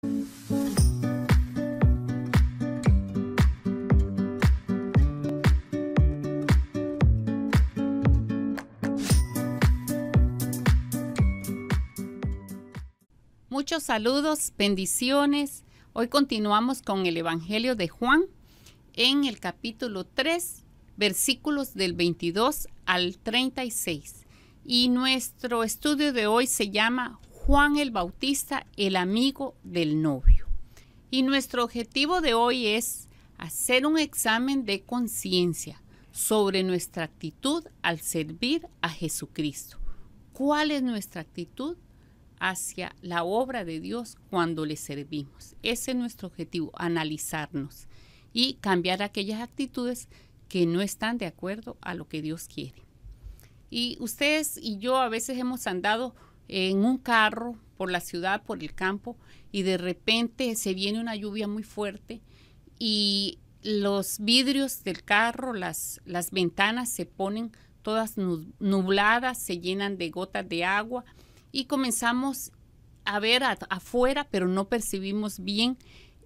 Muchos saludos, bendiciones. Hoy continuamos con el Evangelio de Juan en el capítulo 3, versículos del 22 al 36. Y nuestro estudio de hoy se llama Juan el Bautista, el amigo del novio. Y nuestro objetivo de hoy es hacer un examen de conciencia sobre nuestra actitud al servir a Jesucristo. ¿Cuál es nuestra actitud hacia la obra de Dios cuando le servimos? Ese es nuestro objetivo, analizarnos y cambiar aquellas actitudes que no están de acuerdo a lo que Dios quiere. Y ustedes y yo a veces hemos andado en un carro por la ciudad, por el campo, y de repente se viene una lluvia muy fuerte y los vidrios del carro, las ventanas se ponen todas nubladas, se llenan de gotas de agua y comenzamos a ver afuera, pero no percibimos bien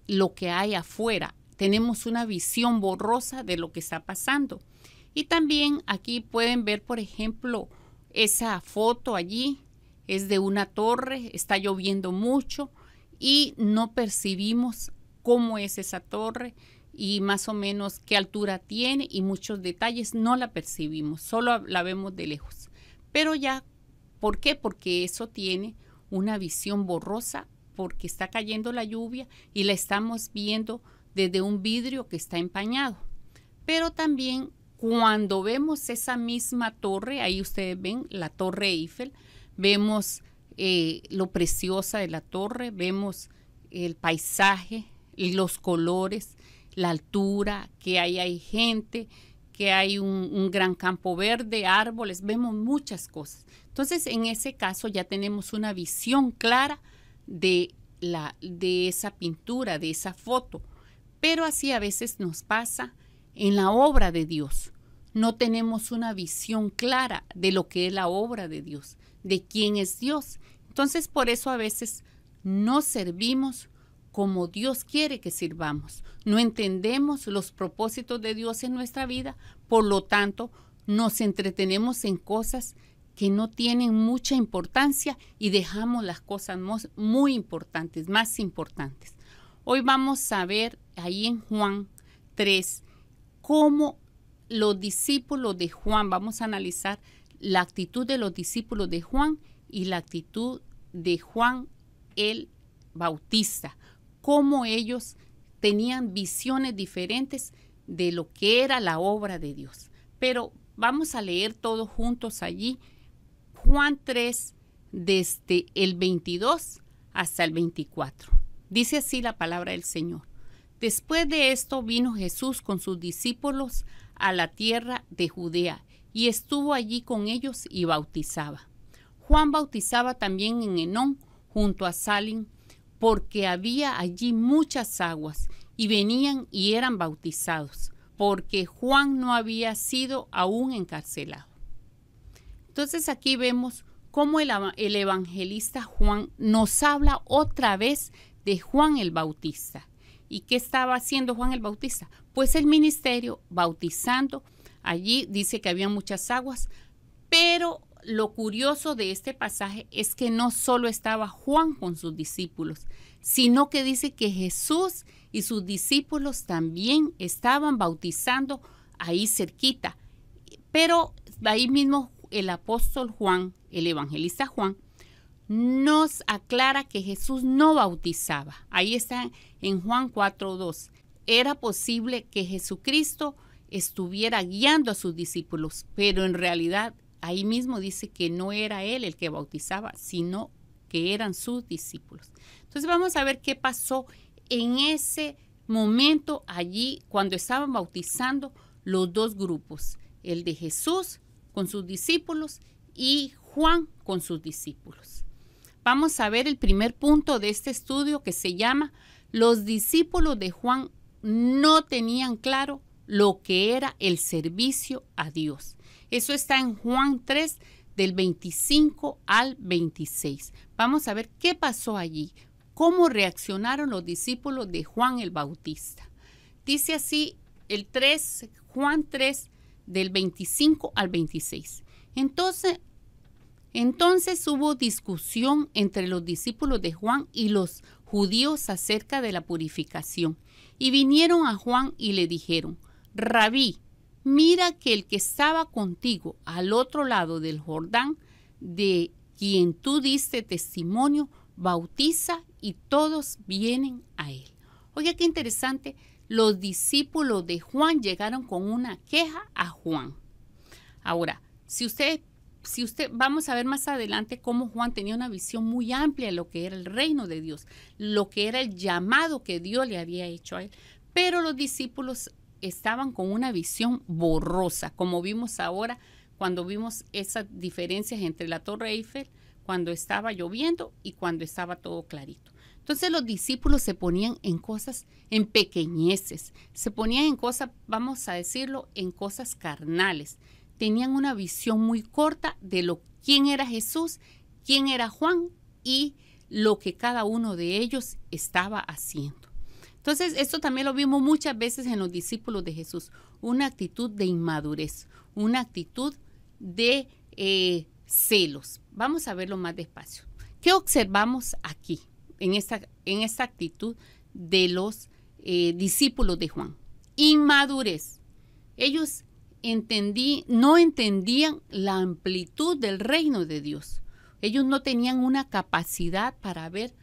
lo que hay afuera. Tenemos una visión borrosa de lo que está pasando. Y también aquí pueden ver, por ejemplo, esa foto allí es de una torre, está lloviendo mucho y no percibimos cómo es esa torre y más o menos qué altura tiene y muchos detalles no la percibimos, solo la vemos de lejos. Pero ya, ¿por qué? Porque eso tiene una visión borrosa, porque está cayendo la lluvia y la estamos viendo desde un vidrio que está empañado. Pero también cuando vemos esa misma torre, ahí ustedes ven la Torre Eiffel, vemos lo preciosa de la torre, vemos el paisaje, los colores, la altura, que ahí hay gente, que hay un gran campo verde, árboles, vemos muchas cosas. Entonces, en ese caso ya tenemos una visión clara de esa pintura, de esa foto. Pero así a veces nos pasa en la obra de Dios. No tenemos una visión clara de lo que es la obra de Dios, de quién es Dios. Entonces, por eso a veces no servimos como Dios quiere que sirvamos. No entendemos los propósitos de Dios en nuestra vida, por lo tanto, nos entretenemos en cosas que no tienen mucha importancia y dejamos las cosas muy importantes, más importantes. Hoy vamos a ver ahí en Juan 3 cómo los discípulos de Juan, vamos a analizar la actitud de los discípulos de Juan y la actitud de Juan el Bautista, cómo ellos tenían visiones diferentes de lo que era la obra de Dios. Pero vamos a leer todos juntos allí, Juan 3, desde el 22 hasta el 24. Dice así la palabra del Señor. Después de esto vino Jesús con sus discípulos a la tierra de Judea y estuvo allí con ellos y bautizaba. Juan bautizaba también en Enón, junto a Salim, porque había allí muchas aguas y venían y eran bautizados, porque Juan no había sido aún encarcelado. Entonces aquí vemos cómo el evangelista Juan nos habla otra vez de Juan el Bautista. ¿Y qué estaba haciendo Juan el Bautista? Pues el ministerio, bautizando. Allí dice que había muchas aguas, pero lo curioso de este pasaje es que no solo estaba Juan con sus discípulos, sino que dice que Jesús y sus discípulos también estaban bautizando ahí cerquita. Pero ahí mismo el apóstol Juan, el evangelista Juan, nos aclara que Jesús no bautizaba. Ahí está en Juan 4:2. Era posible que Jesucristo estuviera guiando a sus discípulos, pero en realidad ahí mismo dice que no era él el que bautizaba, sino que eran sus discípulos. Entonces vamos a ver qué pasó en ese momento allí cuando estaban bautizando los dos grupos, el de Jesús con sus discípulos y Juan con sus discípulos. Vamos a ver el primer punto de este estudio que se llama los discípulos de Juan no tenían claro lo que era el servicio a Dios. Eso está en Juan 3 del 25 al 26. Vamos a ver qué pasó allí. cómo reaccionaron los discípulos de Juan el Bautista. Dice así Juan 3, del 25 al 26. Entonces hubo discusión entre los discípulos de Juan y los judíos acerca de la purificación. Y vinieron a Juan y le dijeron: Rabí, mira que el que estaba contigo al otro lado del Jordán, de quien tú diste testimonio, bautiza y todos vienen a él. Oiga, qué interesante. Los discípulos de Juan llegaron con una queja a Juan. Ahora, si usted vamos a ver más adelante cómo Juan tenía una visión muy amplia de lo que era el reino de Dios, lo que era el llamado que Dios le había hecho a él. Pero los discípulos estaban con una visión borrosa, como vimos ahora cuando vimos esas diferencias entre la Torre Eiffel, cuando estaba lloviendo y cuando estaba todo clarito. Entonces los discípulos se ponían en cosas, en pequeñeces, se ponían en cosas, vamos a decirlo, en cosas carnales. Tenían una visión muy corta de quién era Jesús, quién era Juan y lo que cada uno de ellos estaba haciendo. Entonces, esto también lo vimos muchas veces en los discípulos de Jesús, una actitud de inmadurez, una actitud de celos. Vamos a verlo más despacio. ¿Qué observamos aquí en esta actitud de los discípulos de Juan? Inmadurez. Ellos no entendían la amplitud del reino de Dios. Ellos no tenían una capacidad para ver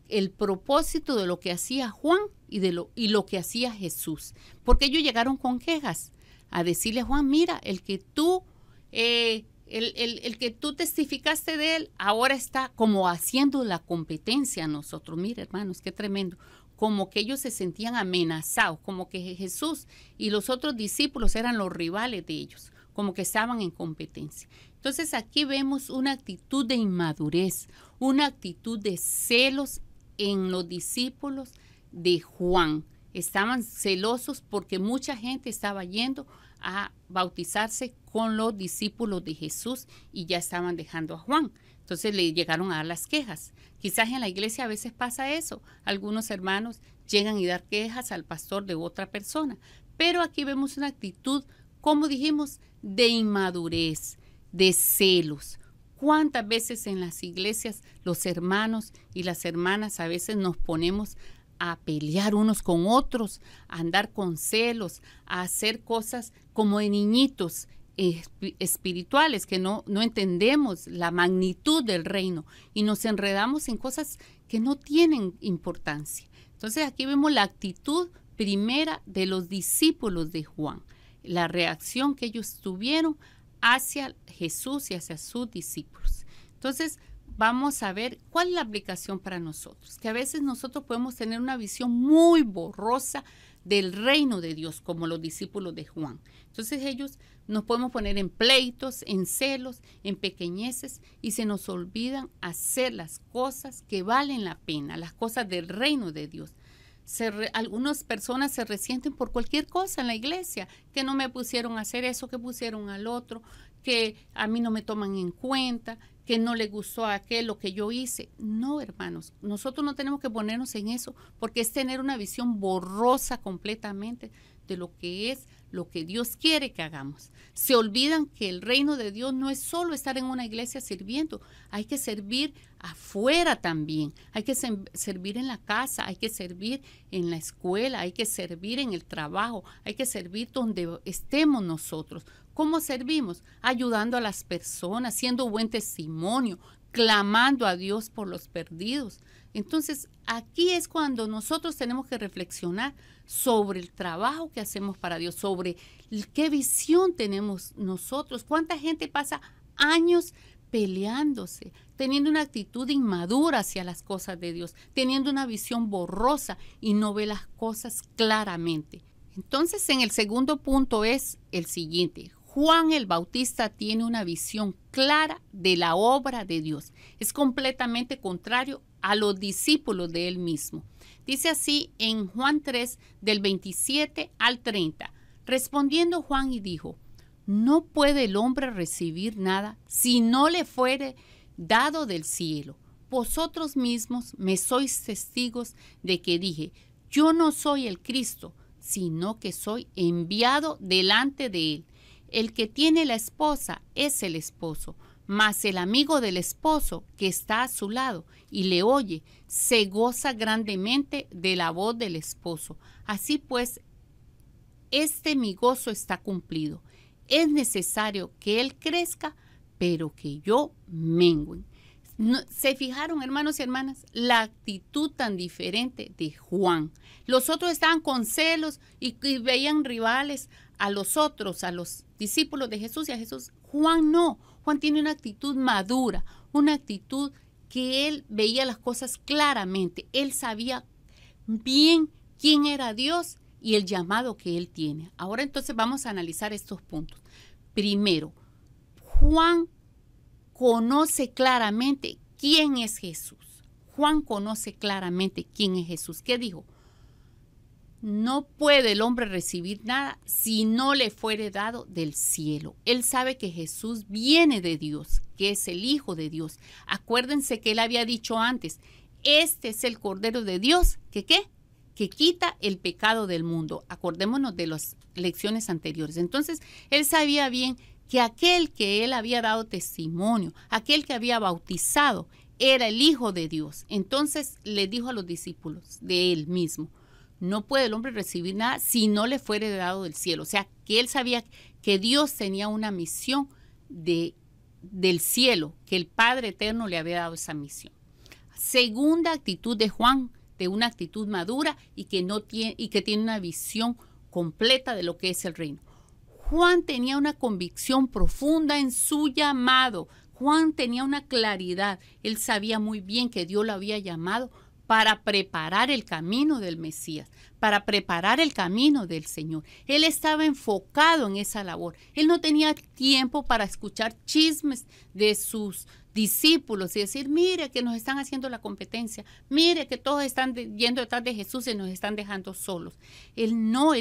el propósito de lo que hacía Juan y lo que hacía Jesús. Porque ellos llegaron con quejas a decirle a Juan: mira, el que tú testificaste de él, ahora está como haciendo la competencia a nosotros. Mira, hermanos, qué tremendo. Como que ellos se sentían amenazados, como que Jesús y los otros discípulos eran los rivales de ellos, como que estaban en competencia. Entonces aquí vemos una actitud de inmadurez, una actitud de celos en los discípulos de Juan. Estaban celosos porque mucha gente estaba yendo a bautizarse con los discípulos de Jesús y ya estaban dejando a Juan. Entonces le llegaron a dar las quejas. Quizás en la iglesia a veces pasa eso. Algunos hermanos llegan y dar quejas al pastor de otra persona. Pero aquí vemos una actitud, como dijimos, de inmadurez, de celos. ¿Cuántas veces en las iglesias los hermanos y las hermanas a veces nos ponemos a pelear unos con otros, a andar con celos, a hacer cosas como de niñitos espirituales que no entendemos la magnitud del reino y nos enredamos en cosas que no tienen importancia? Entonces aquí vemos la actitud primera de los discípulos de Juan, la reacción que ellos tuvieron hacia Jesús y hacia sus discípulos. Entonces vamos a ver cuál es la aplicación para nosotros, que a veces nosotros podemos tener una visión muy borrosa del reino de Dios, como los discípulos de Juan. Entonces ellos nos podemos poner en pleitos, en celos, en pequeñeces, y se nos olvidan hacer las cosas que valen la pena, las cosas del reino de Dios. Algunas personas se resienten por cualquier cosa en la iglesia, que no me pusieron a hacer eso, que pusieron al otro, que a mí no me toman en cuenta, que no le gustó a aquel lo que yo hice. No, hermanos, nosotros no tenemos que ponernos en eso, porque es tener una visión borrosa completamente de lo que es lo que Dios quiere que hagamos. Se olvidan que el reino de Dios no es solo estar en una iglesia sirviendo, hay que servir afuera también, hay que servir en la casa, hay que servir en la escuela, hay que servir en el trabajo, hay que servir donde estemos nosotros. ¿Cómo servimos? Ayudando a las personas, siendo buen testimonio, clamando a Dios por los perdidos. Entonces, aquí es cuando nosotros tenemos que reflexionar sobre el trabajo que hacemos para Dios, sobre qué visión tenemos nosotros. ¿Cuánta gente pasa años peleándose, teniendo una actitud inmadura hacia las cosas de Dios, teniendo una visión borrosa y no ve las cosas claramente? Entonces, en el segundo punto es el siguiente. Juan el Bautista tiene una visión clara de la obra de Dios. Es completamente contrario a los discípulos de él mismo. Dice así en Juan 3, del 27 al 30. Respondiendo Juan y dijo: no puede el hombre recibir nada si no le fuere dado del cielo. vosotros mismos me sois testigos de que dije, yo no soy el Cristo, sino que soy enviado delante de él. El que tiene la esposa es el esposo, mas el amigo del esposo que está a su lado y le oye, se goza grandemente de la voz del esposo. Así pues, mi gozo está cumplido. Es necesario que él crezca, pero que yo mengüe. ¿Se fijaron, hermanos y hermanas, la actitud tan diferente de Juan? Los otros estaban con celos y veían rivales a los otros, a los discípulos de Jesús y a Jesús. Juan no. Juan tiene una actitud madura, una actitud que él veía las cosas claramente. Él sabía bien quién era Dios y el llamado que él tiene. Ahora entonces vamos a analizar estos puntos. Primero, Juan conoce claramente quién es Jesús. Juan conoce claramente quién es Jesús. ¿Qué dijo? No puede el hombre recibir nada si no le fuere dado del cielo. Él sabe que Jesús viene de Dios, que es el Hijo de Dios. Acuérdense que él había dicho antes, este es el Cordero de Dios, ¿que qué? Que quita el pecado del mundo. Acordémonos de las lecciones anteriores. Entonces, él sabía bien que aquel que él había dado testimonio, aquel que había bautizado, era el Hijo de Dios. Entonces, le dijo a los discípulos de él mismo, no puede el hombre recibir nada si no le fuere dado del cielo. O sea, que él sabía que Dios tenía una misión del cielo, que el Padre Eterno le había dado esa misión. Segunda actitud de Juan, de una actitud madura y que tiene una visión completa de lo que es el reino. Juan tenía una convicción profunda en su llamado. Juan tenía una claridad. Él sabía muy bien que Dios lo había llamado para preparar el camino del Mesías, para preparar el camino del Señor. Él estaba enfocado en esa labor. Él no tenía tiempo para escuchar chismes de sus discípulos y decir, mire que nos están haciendo la competencia, mire que todos están yendo detrás de Jesús y nos están dejando solos. Él no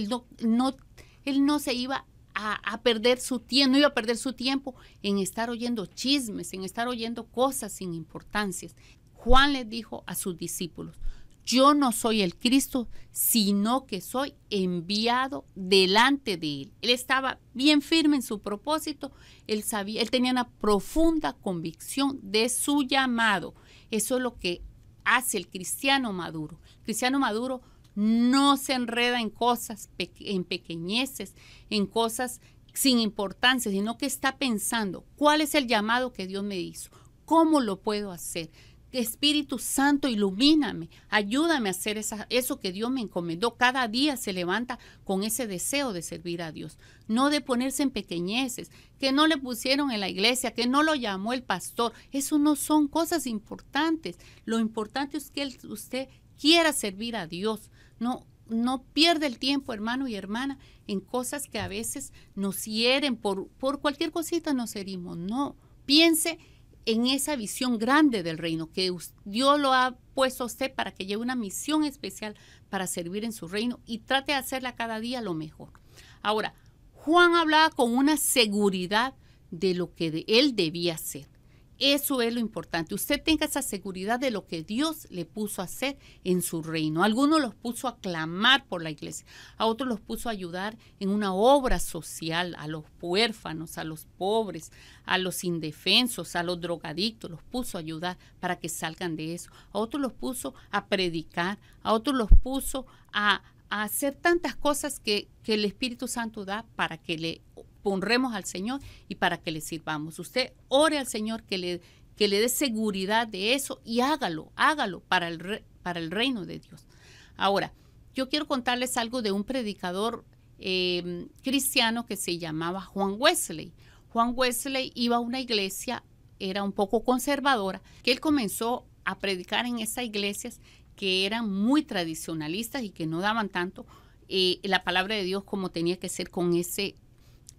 se iba a perder su tiempo, no iba a perder su tiempo en estar oyendo chismes, en estar oyendo cosas sin importancias. Juan les dijo a sus discípulos, yo no soy el Cristo, sino que soy enviado delante de él. Él estaba bien firme en su propósito, él tenía una profunda convicción de su llamado. Eso es lo que hace el cristiano maduro. El cristiano maduro no se enreda en cosas, en pequeñeces, en cosas sin importancia, sino que está pensando, ¿cuál es el llamado que Dios me hizo? ¿Cómo lo puedo hacer? Espíritu Santo, ilumíname, ayúdame a hacer eso que Dios me encomendó. Cada día se levanta con ese deseo de servir a Dios, no de ponerse en pequeñeces, que no le pusieron en la iglesia, que no lo llamó el pastor. Eso no son cosas importantes. Lo importante es que usted quiera servir a Dios. No pierda el tiempo, hermano y hermana, en cosas que a veces nos hieren, por cualquier cosita nos herimos. No, piense en esa visión grande del reino, que Dios lo ha puesto a usted para que lleve una misión especial para servir en su reino y trate de hacerla cada día lo mejor. Ahora, Juan hablaba con una seguridad de lo que él debía hacer. Eso es lo importante. Usted tenga esa seguridad de lo que Dios le puso a hacer en su reino. A algunos los puso a clamar por la iglesia, a otros los puso a ayudar en una obra social, a los huérfanos, a los pobres, a los indefensos, a los drogadictos, los puso a ayudar para que salgan de eso. A otros los puso a predicar, a otros los puso a hacer tantas cosas que el Espíritu Santo da para que le honremos al Señor y para que le sirvamos. Usted ore al Señor que le dé seguridad de eso y hágalo para el reino de Dios. Ahora, yo quiero contarles algo de un predicador cristiano que se llamaba Juan Wesley. Juan Wesley iba a una iglesia, era un poco conservadora, que él comenzó a predicar en esas iglesias que eran muy tradicionalistas y que no daban tanto la palabra de Dios como tenía que ser con ese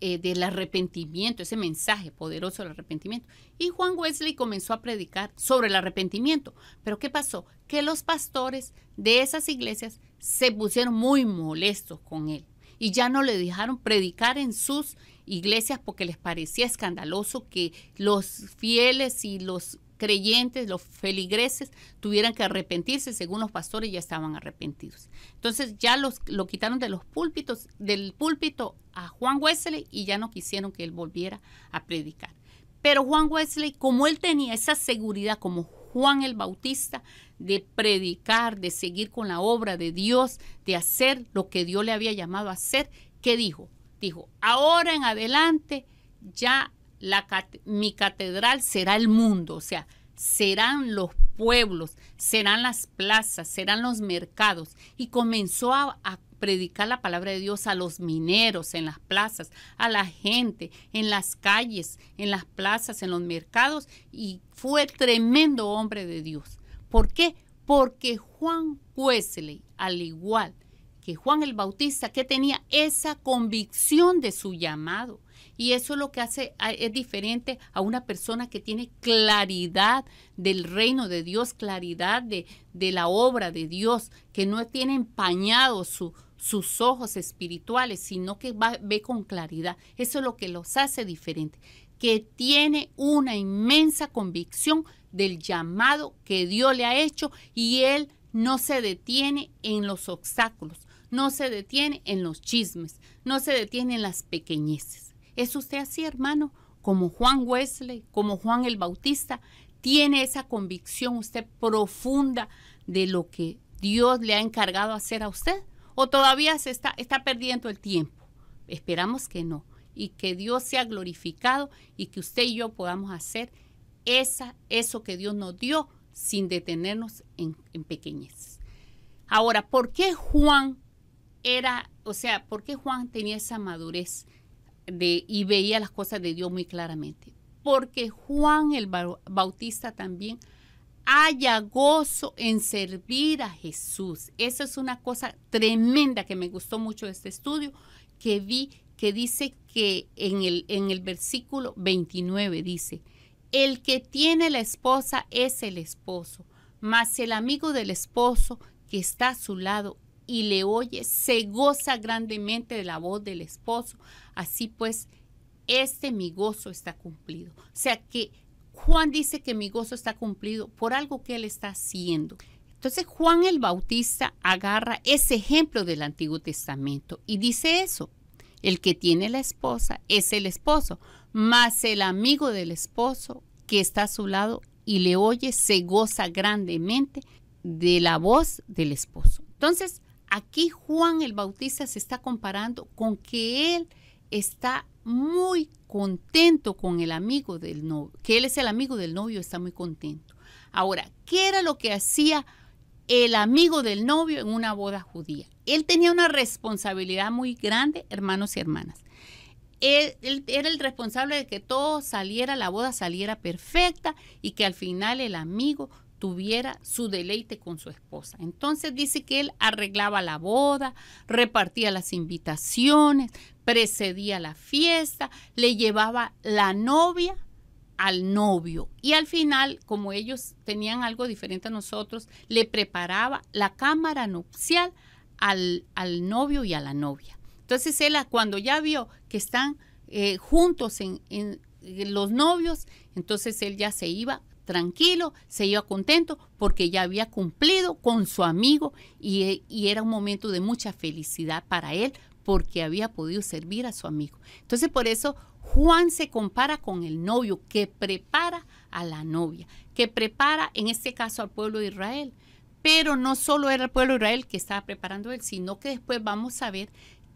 del arrepentimiento, ese mensaje poderoso del arrepentimiento. Y Juan Wesley comenzó a predicar sobre el arrepentimiento. Pero ¿qué pasó? Que los pastores de esas iglesias se pusieron muy molestos con él y ya no le dejaron predicar en sus iglesias porque les parecía escandaloso que los fieles y los creyentes, los feligreses, tuvieran que arrepentirse. Según los pastores, ya estaban arrepentidos. Entonces ya lo quitaron de los púlpitos, del púlpito a Juan Wesley, y ya no quisieron que él volviera a predicar. Pero Juan Wesley, como él tenía esa seguridad como Juan el Bautista de predicar, de seguir con la obra de Dios, de hacer lo que Dios le había llamado a hacer, ¿qué dijo? Dijo, ahora en adelante ya mi catedral será el mundo, o sea, serán los pueblos, serán las plazas, serán los mercados. Y comenzó a predicar la palabra de Dios a los mineros en las plazas, a la gente en las calles, en las plazas, en los mercados, y fue tremendo hombre de Dios. ¿Por qué? Porque Juan Wesley, al igual que Juan el Bautista, que tenía esa convicción de su llamado. Y eso es lo que es diferente a una persona que tiene claridad del reino de Dios, claridad de la obra de Dios, que no tiene empañados sus ojos espirituales, sino que ve con claridad. Eso es lo que los hace diferentes, que tiene una inmensa convicción del llamado que Dios le ha hecho, y él no se detiene en los obstáculos, no se detiene en los chismes, no se detiene en las pequeñeces. ¿Es usted así, hermano? Como Juan Wesley, como Juan el Bautista, ¿tiene esa convicción usted profunda de lo que Dios le ha encargado hacer a usted? ¿O todavía está perdiendo el tiempo? Esperamos que no, y que Dios sea glorificado, y que usted y yo podamos hacer eso que Dios nos dio sin detenernos en pequeñeces. Ahora, ¿por qué Juan por qué Juan tenía esa madurez y veía las cosas de Dios muy claramente? Porque Juan el Bautista también haya gozo en servir a Jesús. Esa es una cosa tremenda que me gustó mucho de este estudio que vi, que dice que en el versículo 29 dice, el que tiene la esposa es el esposo, mas el amigo del esposo que está a su lado y le oye, se goza grandemente de la voz del esposo. Así pues, mi gozo está cumplido. O sea que Juan dice que mi gozo está cumplido por algo que él está haciendo. Entonces Juan el Bautista agarra ese ejemplo del Antiguo Testamento y dice eso. El que tiene la esposa es el esposo, mas el amigo del esposo que está a su lado y le oye se goza grandemente de la voz del esposo. Entonces, aquí Juan el Bautista se está comparando con que él está muy contento con el amigo del novio, que él es el amigo del novio, está muy contento. Ahora, ¿qué era lo que hacía el amigo del novio en una boda judía? Él tenía una responsabilidad muy grande, hermanos y hermanas. Él era el responsable de que todo saliera, la boda saliera perfecta y que al final el amigo tuviera su deleite con su esposa. Entonces dice que él arreglaba la boda, repartía las invitaciones, precedía la fiesta, le llevaba la novia al novio y al final, como ellos tenían algo diferente a nosotros, le preparaba la cámara nupcial al novio y a la novia. Entonces él, cuando ya vio que están juntos en los novios, entonces él ya se iba tranquilo, se iba contento porque ya había cumplido con su amigo y era un momento de mucha felicidad para él porque había podido servir a su amigo. Entonces por eso Juan se compara con el novio que prepara a la novia, que prepara en este caso al pueblo de Israel. Pero no solo era el pueblo de Israel que estaba preparando él, sino que después vamos a ver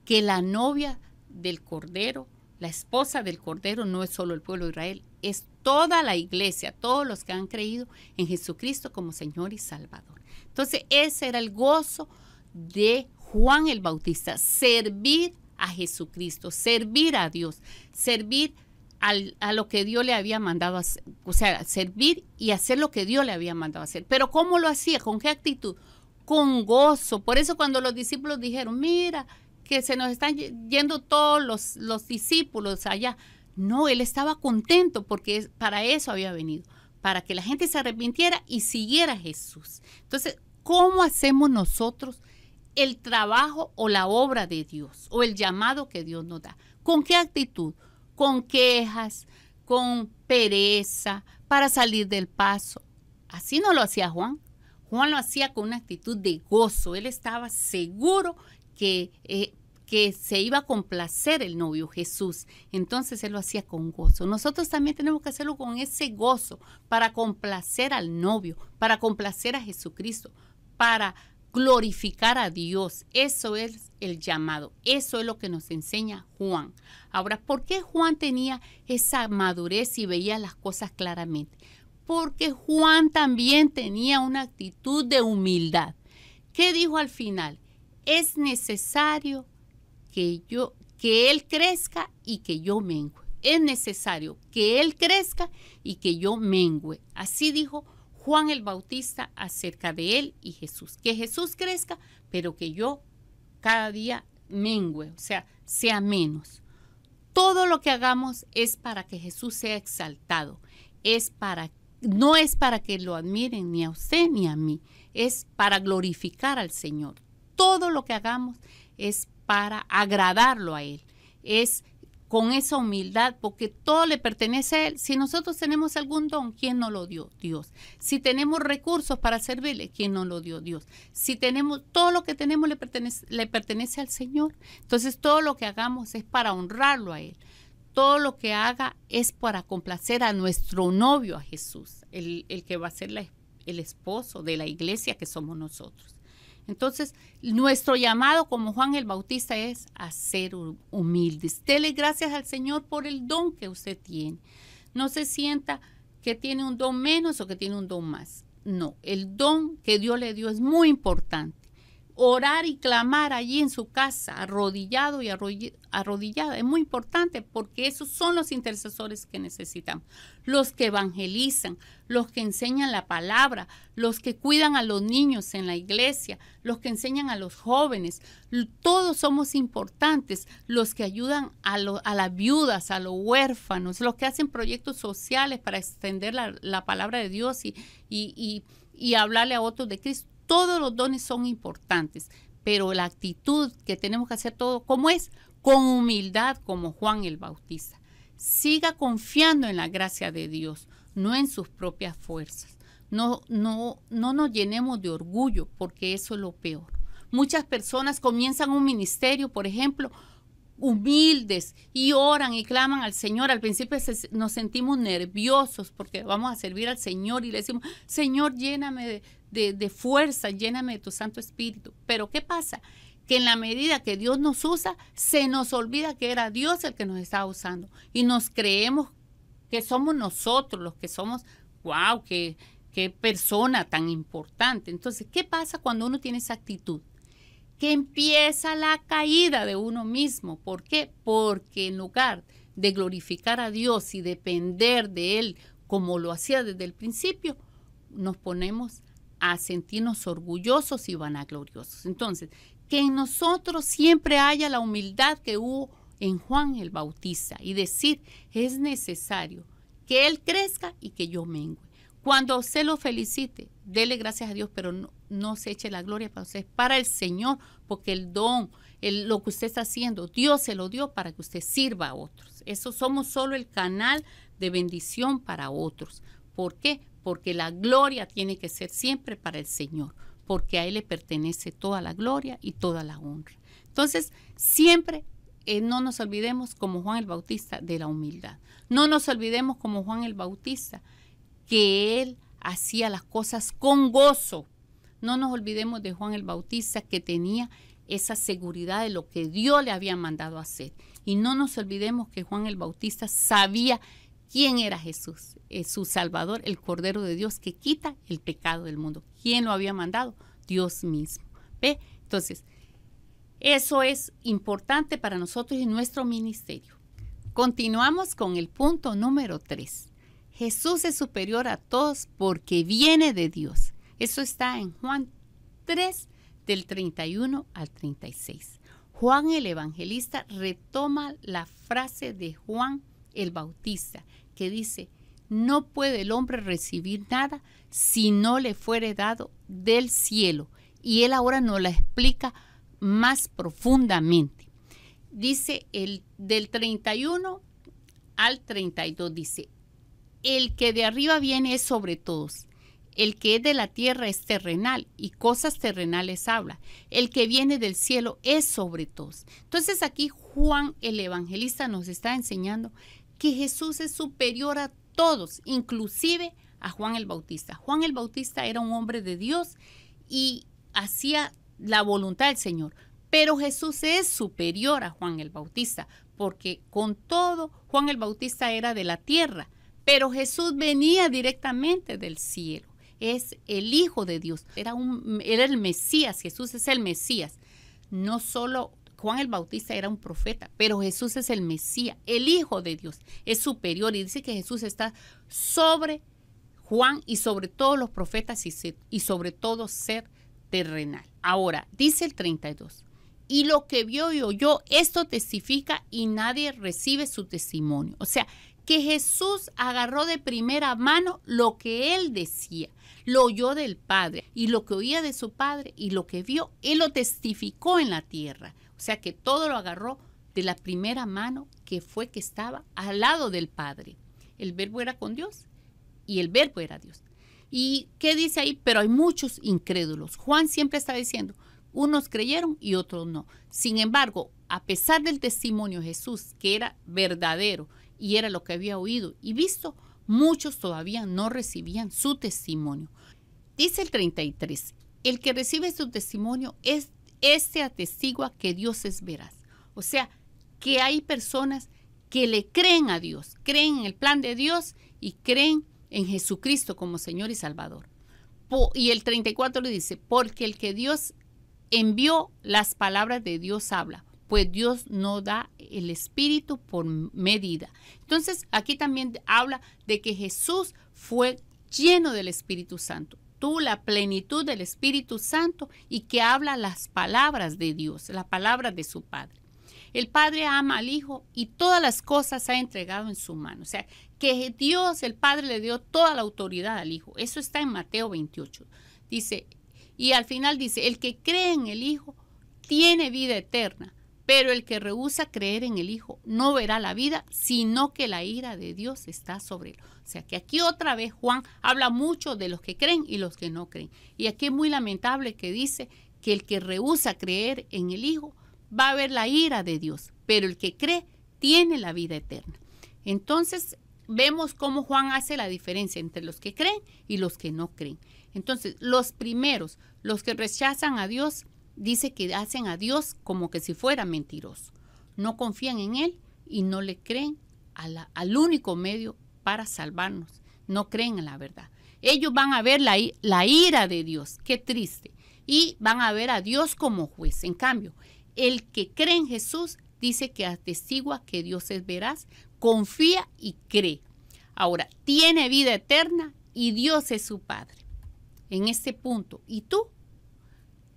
que la novia del Cordero, la esposa del Cordero, no es solo el pueblo de Israel, es toda la iglesia, todos los que han creído en Jesucristo como Señor y Salvador. Entonces ese era el gozo de Juan el Bautista, servir a Jesucristo, servir a Dios, servir a lo que Dios le había mandado hacer, o sea, servir y hacer lo que Dios le había mandado hacer. Pero ¿cómo lo hacía? ¿Con qué actitud? Con gozo. Por eso cuando los discípulos dijeron, mira, que se nos están yendo todos los discípulos allá. No, él estaba contento porque para eso había venido, para que la gente se arrepintiera y siguiera a Jesús. Entonces, ¿cómo hacemos nosotros el trabajo o la obra de Dios o el llamado que Dios nos da? ¿Con qué actitud? Con quejas, con pereza, para salir del paso. Así no lo hacía Juan. Juan lo hacía con una actitud de gozo. Él estaba seguro que se iba a complacer el novio Jesús. Entonces él lo hacía con gozo. Nosotros también tenemos que hacerlo con ese gozo para complacer al novio, para complacer a Jesucristo, para glorificar a Dios. Eso es el llamado. Eso es lo que nos enseña Juan. Ahora, ¿por qué Juan tenía esa madurez y veía las cosas claramente? Porque Juan también tenía una actitud de humildad. ¿Qué dijo al final? Es necesario que él crezca y que yo mengüe. Es necesario que él crezca y que yo mengüe. Así dijo Juan el Bautista acerca de él y Jesús. Que Jesús crezca, pero que yo cada día mengüe, o sea, sea menos. Todo lo que hagamos es para que Jesús sea exaltado. No es para que lo admiren ni a usted ni a mí. Es para glorificar al Señor. Todo lo que hagamos es para agradarlo a Él. Es con esa humildad, porque todo le pertenece a Él. Si nosotros tenemos algún don, ¿quién nos lo dio? Dios. Si tenemos recursos para servirle, ¿quién nos lo dio? Dios. Si tenemos, todo lo que tenemos le pertenece al Señor. Entonces todo lo que hagamos es para honrarlo a Él. Todo lo que haga es para complacer a nuestro novio, a Jesús, el que va a ser el esposo de la iglesia que somos nosotros. Entonces, nuestro llamado como Juan el Bautista es a ser humildes. Dele gracias al Señor por el don que usted tiene. No se sienta que tiene un don menos o que tiene un don más. No, el don que Dios le dio es muy importante. Orar y clamar allí en su casa, arrodillado y arrodillada, es muy importante porque esos son los intercesores que necesitamos. Los que evangelizan, los que enseñan la palabra, los que cuidan a los niños en la iglesia, los que enseñan a los jóvenes. Todos somos importantes. Los que ayudan a las viudas, a los huérfanos, los que hacen proyectos sociales para extender la palabra de Dios y hablarle a otros de Cristo. Todos los dones son importantes, pero la actitud que tenemos que hacer todo, ¿cómo es? Con humildad, como Juan el Bautista. Siga confiando en la gracia de Dios, no en sus propias fuerzas. No nos llenemos de orgullo, porque eso es lo peor. Muchas personas comienzan un ministerio, por ejemplo, humildes y oran y claman al Señor. Al principio nos sentimos nerviosos porque vamos a servir al Señor y le decimos, Señor, lléname de fuerza, lléname de tu Santo Espíritu. Pero ¿qué pasa? Que en la medida que Dios nos usa, se nos olvida que era Dios el que nos estaba usando y nos creemos que somos nosotros los que somos, wow, qué persona tan importante. Entonces, ¿qué pasa cuando uno tiene esa actitud? Que empieza la caída de uno mismo. ¿Por qué? Porque en lugar de glorificar a Dios y depender de Él como lo hacía desde el principio, nos ponemos a sentirnos orgullosos y vanagloriosos. Entonces, que en nosotros siempre haya la humildad que hubo en Juan el Bautista y decir, es necesario que Él crezca y que yo mengüe. Cuando usted lo felicite, dele gracias a Dios, pero no se eche la gloria para usted, para el Señor, porque el don, lo que usted está haciendo, Dios se lo dio para que usted sirva a otros. Eso somos solo el canal de bendición para otros. ¿Por qué? Porque la gloria tiene que ser siempre para el Señor, porque a Él le pertenece toda la gloria y toda la honra. Entonces, siempre no nos olvidemos como Juan el Bautista de la humildad. No nos olvidemos como Juan el Bautista que Él hacía las cosas con gozo. No nos olvidemos de Juan el Bautista que tenía esa seguridad de lo que Dios le había mandado a hacer. Y no nos olvidemos que Juan el Bautista sabía quién era Jesús, su Salvador, el Cordero de Dios que quita el pecado del mundo. ¿Quién lo había mandado? Dios mismo. ¿Ve? Entonces, eso es importante para nosotros y nuestro ministerio. Continuamos con el punto número 3. Jesús es superior a todos porque viene de Dios. Eso está en Juan 3, del 31 al 36. Juan el Evangelista retoma la frase de Juan el Bautista, que dice, no puede el hombre recibir nada si no le fuere dado del cielo. Y él ahora nos la explica más profundamente. Dice, del 31 al 32, dice, el que de arriba viene es sobre todos. El que es de la tierra es terrenal y cosas terrenales habla. El que viene del cielo es sobre todos. Entonces aquí Juan el evangelista nos está enseñando que Jesús es superior a todos, inclusive a Juan el Bautista. Juan el Bautista era un hombre de Dios y hacía la voluntad del Señor. Pero Jesús es superior a Juan el Bautista, porque con todo Juan el Bautista era de la tierra, pero Jesús venía directamente del cielo. Es el Hijo de Dios, era el Mesías. Jesús es el Mesías. No solo Juan el Bautista era un profeta, pero Jesús es el Mesías, el Hijo de Dios, es superior, y dice que Jesús está sobre Juan y sobre todos los profetas y sobre todo ser terrenal. Ahora, dice el 32, y lo que vio y oyó, esto testifica y nadie recibe su testimonio. O sea, que Jesús agarró de primera mano lo que él decía, lo oyó del Padre, y lo que oía de su Padre y lo que vio, él lo testificó en la tierra. O sea que todo lo agarró de la primera mano, que fue que estaba al lado del Padre. El Verbo era con Dios y el Verbo era Dios. ¿Y qué dice ahí? Pero hay muchos incrédulos. Juan siempre está diciendo, unos creyeron y otros no. Sin embargo, a pesar del testimonio de Jesús, que era verdadero y era lo que había oído y visto, muchos todavía no recibían su testimonio. Dice el 33, el que recibe su testimonio es este atestigua que Dios es veraz. O sea, que hay personas que le creen a Dios, creen en el plan de Dios y creen en Jesucristo como Señor y Salvador. Y el 34 le dice, porque el que Dios envió, las palabras de Dios habla, pues Dios no da el Espíritu por medida. Entonces, aquí también habla de que Jesús fue lleno del Espíritu Santo. Tuvo la plenitud del Espíritu Santo y que habla las palabras de Dios, las palabras de su Padre. El Padre ama al Hijo y todas las cosas ha entregado en su mano. O sea, que Dios, el Padre, le dio toda la autoridad al Hijo. Eso está en Mateo 28. Dice, y al final dice, el que cree en el Hijo tiene vida eterna, pero el que rehúsa creer en el Hijo no verá la vida, sino que la ira de Dios está sobre él. O sea que aquí otra vez Juan habla mucho de los que creen y los que no creen. Y aquí es muy lamentable que dice que el que rehúsa creer en el Hijo va a ver la ira de Dios, pero el que cree tiene la vida eterna. Entonces vemos cómo Juan hace la diferencia entre los que creen y los que no creen. Entonces los primeros, los que rechazan a Dios, dice que hacen a Dios como que si fuera mentiroso. No confían en Él y no le creen al único medio para salvarnos. No creen en la verdad. Ellos van a ver la ira de Dios. Qué triste. Y van a ver a Dios como juez. En cambio, el que cree en Jesús dice que atestigua que Dios es veraz, confía y cree. Ahora, tiene vida eterna y Dios es su Padre. En este punto, ¿y tú?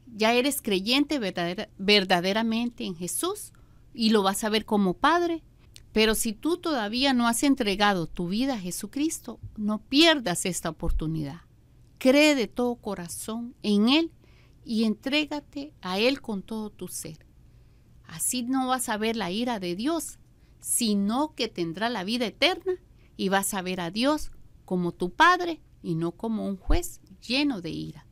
¿Ya eres creyente verdaderamente en Jesús y lo vas a ver como Padre? Pero si tú todavía no has entregado tu vida a Jesucristo, no pierdas esta oportunidad. Cree de todo corazón en Él y entrégate a Él con todo tu ser. Así no vas a ver la ira de Dios, sino que tendrás la vida eterna y vas a ver a Dios como tu Padre y no como un juez lleno de ira.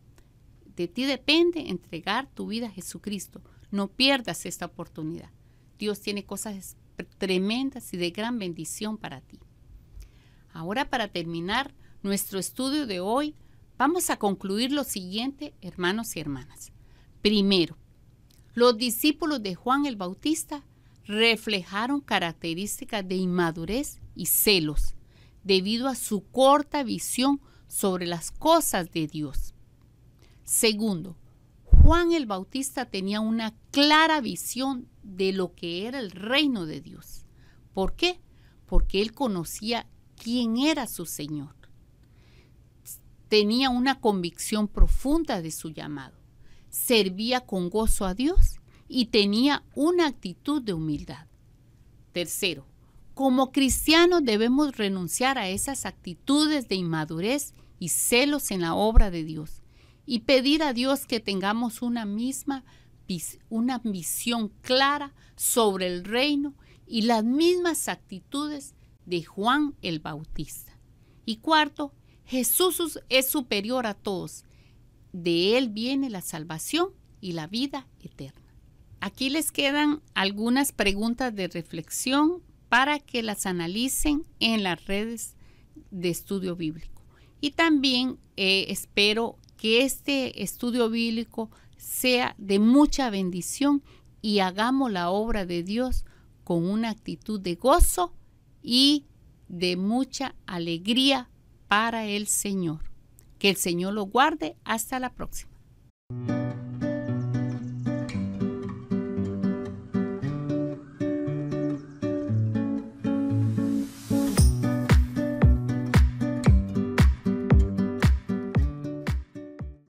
De ti depende entregar tu vida a Jesucristo. No pierdas esta oportunidad. Dios tiene cosas tremendas y de gran bendición para ti. Ahora, para terminar nuestro estudio de hoy, vamos a concluir lo siguiente, hermanos y hermanas. Primero, los discípulos de Juan el Bautista reflejaron características de inmadurez y celos debido a su corta visión sobre las cosas de Dios. Segundo, Juan el Bautista tenía una clara visión de lo que era el reino de Dios. ¿Por qué? Porque él conocía quién era su Señor. Tenía una convicción profunda de su llamado. Servía con gozo a Dios y tenía una actitud de humildad. Tercero, como cristianos debemos renunciar a esas actitudes de inmadurez y celos en la obra de Dios y pedir a Dios que tengamos una visión clara sobre el reino y las mismas actitudes de Juan el Bautista. Y cuarto, Jesús es superior a todos. De Él viene la salvación y la vida eterna. Aquí les quedan algunas preguntas de reflexión para que las analicen en las redes de estudio bíblico. Y también espero que este estudio bíblico sea de mucha bendición y hagamos la obra de Dios con una actitud de gozo y de mucha alegría para el Señor. Que el Señor lo guarde. Hasta la próxima.